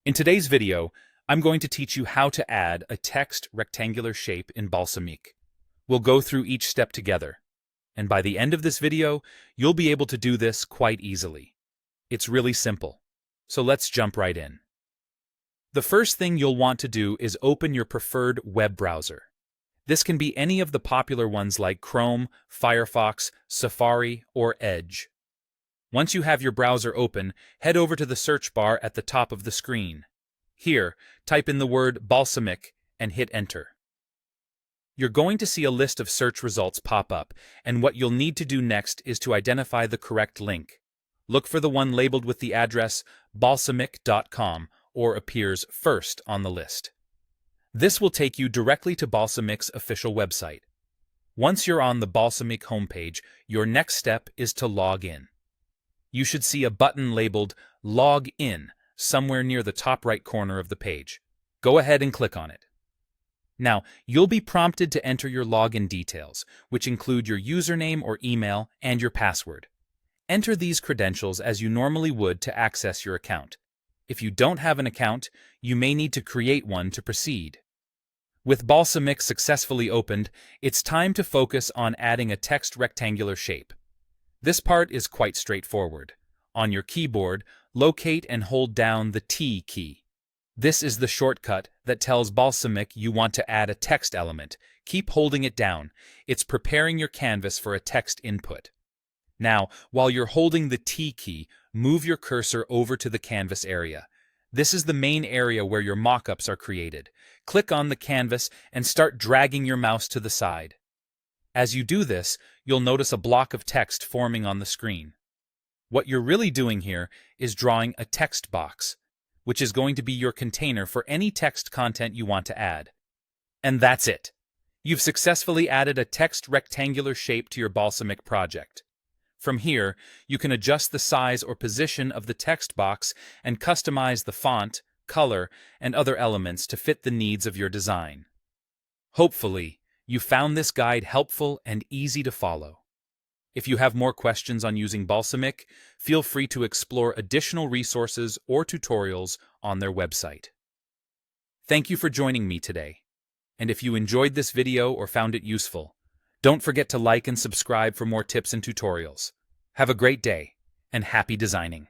In today's video, I'm going to teach you how to add a text rectangular shape in Balsamiq. We'll go through each step together, and by the end of this video, you'll be able to do this quite easily. It's really simple, so let's jump right in. The first thing you'll want to do is open your preferred web browser. This can be any of the popular ones like Chrome, Firefox, Safari, or Edge. Once you have your browser open, head over to the search bar at the top of the screen. Here, type in the word Balsamiq and hit enter. You're going to see a list of search results pop up, and what you'll need to do next is to identify the correct link. Look for the one labeled with the address balsamiq.com or appears first on the list. This will take you directly to Balsamiq's official website. Once you're on the Balsamiq homepage, your next step is to log in. You should see a button labeled Log In somewhere near the top right corner of the page. Go ahead and click on it. Now, you'll be prompted to enter your login details, which include your username or email and your password. Enter these credentials as you normally would to access your account. If you don't have an account, you may need to create one to proceed. With Balsamiq successfully opened, it's time to focus on adding a text rectangular shape. This part is quite straightforward. On your keyboard, locate and hold down the T key. This is the shortcut that tells Balsamiq you want to add a text element. Keep holding it down. It's preparing your canvas for a text input. Now, while you're holding the T key, move your cursor over to the canvas area. This is the main area where your mockups are created. Click on the canvas and start dragging your mouse to the side. As you do this, you'll notice a block of text forming on the screen. What you're really doing here is drawing a text box, which is going to be your container for any text content you want to add. And that's it. You've successfully added a text rectangular shape to your Balsamiq project. From here, you can adjust the size or position of the text box and customize the font, color, and other elements to fit the needs of your design. Hopefully, you found this guide helpful and easy to follow. If you have more questions on using Balsamiq, feel free to explore additional resources or tutorials on their website. Thank you for joining me today. And if you enjoyed this video or found it useful, don't forget to like and subscribe for more tips and tutorials. Have a great day, and happy designing!